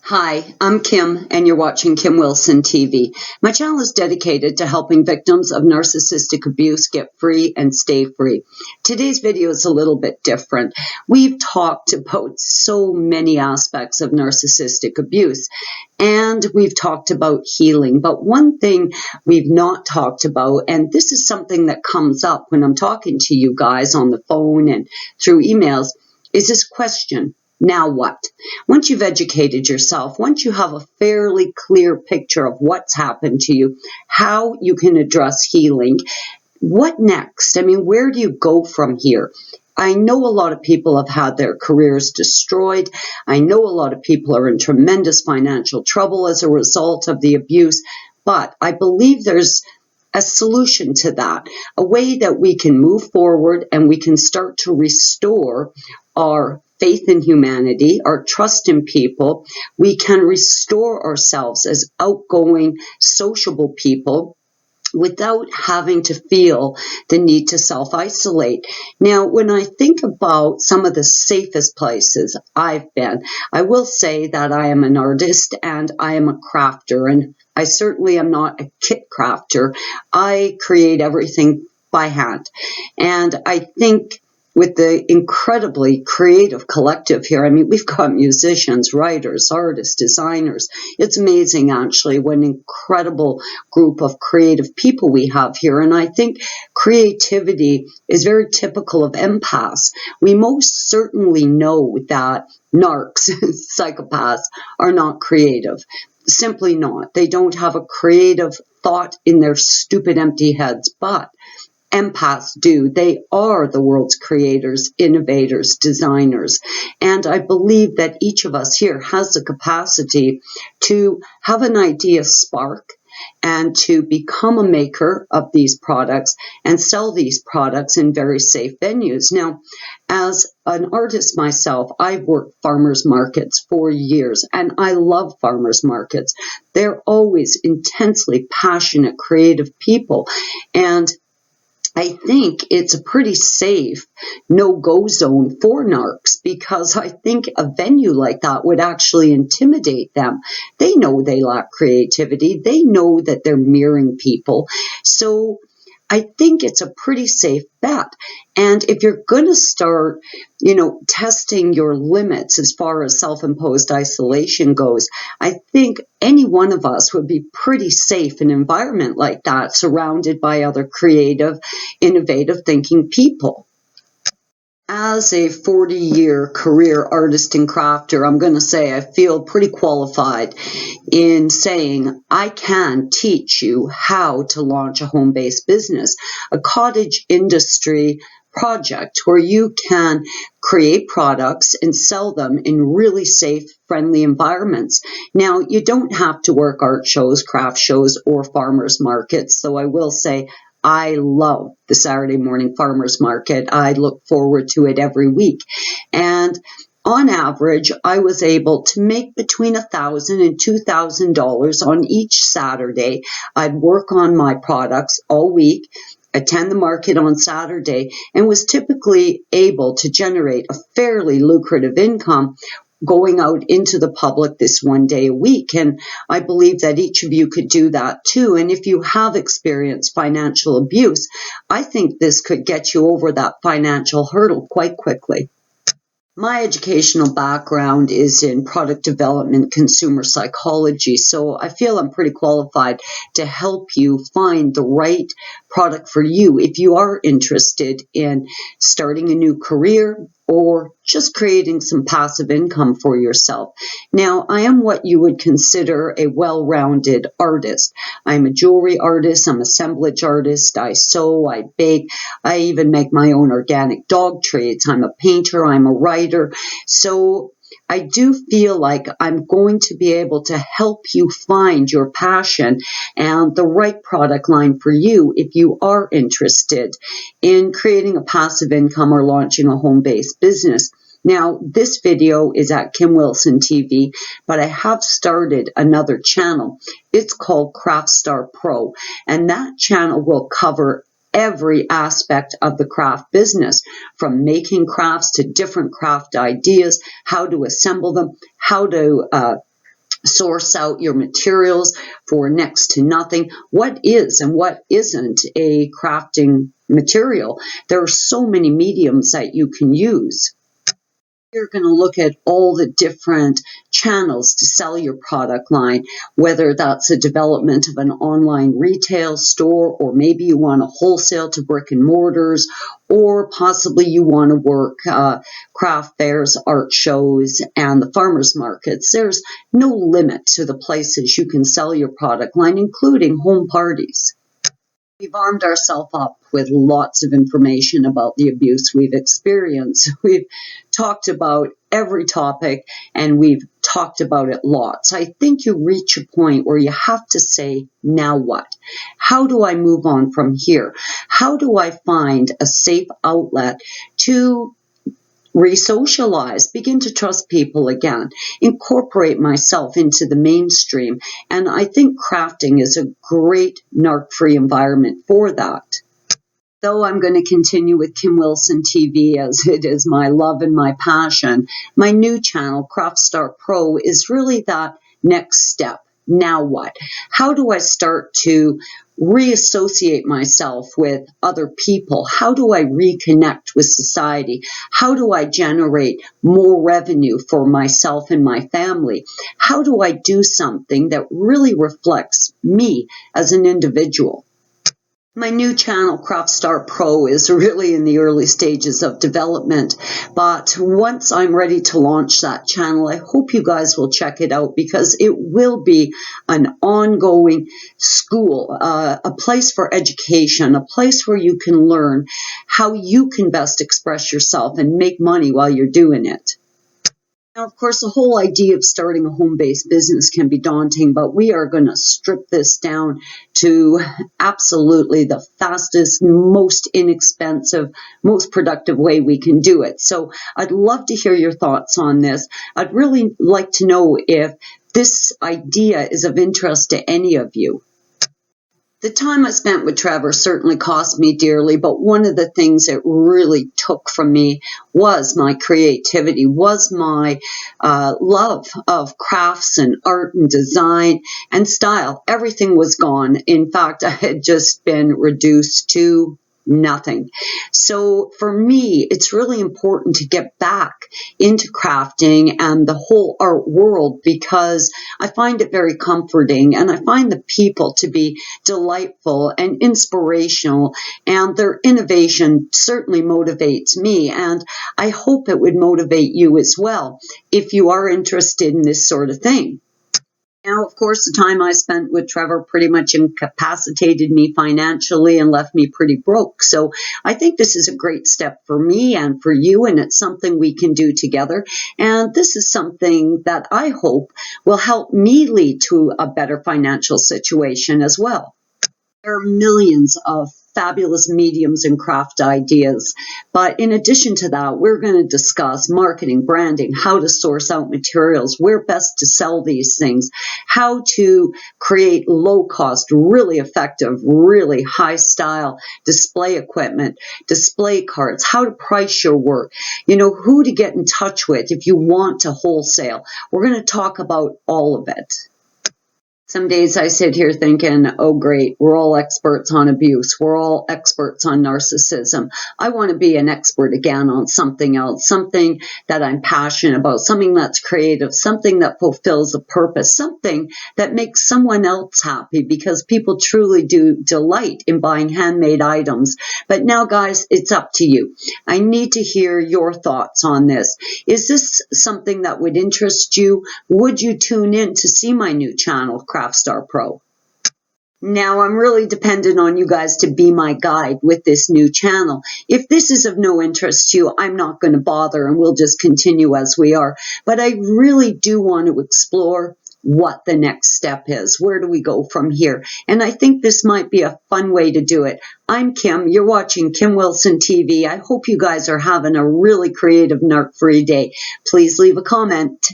Hi, I'm Kim, and you're watching Kim Wilson TV. My channel is dedicated to helping victims of narcissistic abuse get free and stay free. Today's video is a little bit different. We've talked about so many aspects of narcissistic abuse, and we've talked about healing. But one thing we've not talked about, and this is something that comes up when I'm talking to you guys on the phone and through emails, is this question. Now what? Once you've educated yourself, once you have a fairly clear picture of what's happened to you, how you can address healing, what next? I mean, where do you go from here? I know a lot of people have had their careers destroyed. I know a lot of people are in tremendous financial trouble as a result of the abuse, but I believe there's a solution to that, a way that we can move forward and we can start to restore our faith in humanity, our trust in people. We can restore ourselves as outgoing, sociable people without having to feel the need to self-isolate. Now, when I think about some of the safest places I've been, I will say that I am an artist and I am a crafter, and I certainly am not a kit crafter. I create everything by hand. And I think with the incredibly creative collective here, I mean, we've got musicians, writers, artists, designers. It's amazing, actually, what an incredible group of creative people we have here. And I think creativity is very typical of empaths. We most certainly know that narcs, psychopaths, are not creative. Simply not. They don't have a creative thought in their stupid, empty heads, but empaths do. They are the world's creators, innovators, designers. And I believe that each of us here has the capacity to have an idea spark and to become a maker of these products and sell these products in very safe venues. Now, as an artist myself, I've worked farmers markets for years, and I love farmers markets. They're always intensely passionate, creative people. And I think it's a pretty safe no-go zone for narcs, because I think a venue like that would actually intimidate them. They know they lack creativity. They know that they're mirroring people. So I think it's a pretty safe bet. And if you're going to start, testing your limits as far as self-imposed isolation goes, I think any one of us would be pretty safe in an environment like that, surrounded by other creative, innovative thinking people. As a 40-year career artist and crafter, I'm going to say I feel pretty qualified in saying I can teach you how to launch a home-based business, a cottage industry project where you can create products and sell them in really safe, friendly environments. Now, you don't have to work art shows, craft shows, or farmers markets, so I will say I love the Saturday morning farmers market. I look forward to it every week. And on average, I was able to make between $1,000 and $2,000 on each Saturday. I'd work on my products all week, attend the market on Saturday, and was typically able to generate a fairly lucrative income going out into the public this one day a week. And I believe that each of you could do that too. And if you have experienced financial abuse, I think this could get you over that financial hurdle quite quickly. My educational background is in product development, consumer psychology, so I feel I'm pretty qualified to help you find the right product for you if you are interested in starting a new career or just creating some passive income for yourself. Now, I am what you would consider a well-rounded artist. I'm a jewelry artist, I'm an assemblage artist, I sew, I bake, I even make my own organic dog treats. I'm a painter, I'm a writer. So I do feel like I'm going to be able to help you find your passion and the right product line for you if you are interested in creating a passive income or launching a home-based business. Now, this video is at Kim Wilson TV, but I have started another channel. It's called Craft Star Pro, and that channel will cover every aspect of the craft business, from making crafts to different craft ideas, how to assemble them, how to source out your materials for next to nothing. What is and what isn't a crafting material? There are so many mediums that you can use. You're going to look at all the different channels to sell your product line, whether that's a development of an online retail store, or maybe you want to wholesale to brick and mortars, or possibly you want to work craft fairs, art shows, and the farmers markets. There's no limit to the places you can sell your product line, including home parties. We've armed ourselves up with lots of information about the abuse we've experienced. We've talked about every topic, and we've talked about it lots. I think you reach a point where you have to say, now what? How do I move on from here? How do I find a safe outlet to re-socialize, begin to trust people again, incorporate myself into the mainstream? And I think crafting is a great narc-free environment for that. Though I'm going to continue with Kim Wilson TV as it is my love and my passion, my new channel, Craftstar Pro, is really that next step. Now what? How do I start to reassociate myself with other people? How do I reconnect with society? How do I generate more revenue for myself and my family? How do I do something that really reflects me as an individual? My new channel, Craftstar Pro, is really in the early stages of development, but once I'm ready to launch that channel, I hope you guys will check it out, because it will be an ongoing school, a place for education, a place where you can learn how you can best express yourself and make money while you're doing it. Now, of course, the whole idea of starting a home-based business can be daunting, but we are going to strip this down to absolutely the fastest, most inexpensive, most productive way we can do it. So I'd love to hear your thoughts on this. I'd really like to know if this idea is of interest to any of you. The time I spent with Trevor certainly cost me dearly, but one of the things it really took from me was my creativity, was my love of crafts and art and design and style. Everything was gone. In fact, I had just been reduced to nothing. So for me, it's really important to get back into crafting and the whole art world, because I find it very comforting, and I find the people to be delightful and inspirational, and their innovation certainly motivates me, and I hope it would motivate you as well if you are interested in this sort of thing. Now, of course, the time I spent with Trevor pretty much incapacitated me financially and left me pretty broke. So I think this is a great step for me and for you, and it's something we can do together. And this is something that I hope will help me lead to a better financial situation as well. There are millions of fabulous mediums and craft ideas. But in addition to that, we're going to discuss marketing, branding, how to source out materials, where best to sell these things, how to create low cost, really effective, really high style display equipment, display cards, how to price your work, who to get in touch with if you want to wholesale. We're going to talk about all of it. Some days I sit here thinking, oh great, we're all experts on abuse. We're all experts on narcissism. I want to be an expert again on something else, something that I'm passionate about, something that's creative, something that fulfills a purpose, something that makes someone else happy, because people truly do delight in buying handmade items. But now, guys, it's up to you. I need to hear your thoughts on this. Is this something that would interest you? Would you tune in to see my new channel, Craftstar Pro? Now, I'm really dependent on you guys to be my guide with this new channel. If this is of no interest to you, I'm not going to bother, and we'll just continue as we are. But I really do want to explore what the next step is. Where do we go from here? And I think this might be a fun way to do it. I'm Kim. You're watching Kim Wilson TV. I hope you guys are having a really creative, narc-free day. Please leave a comment.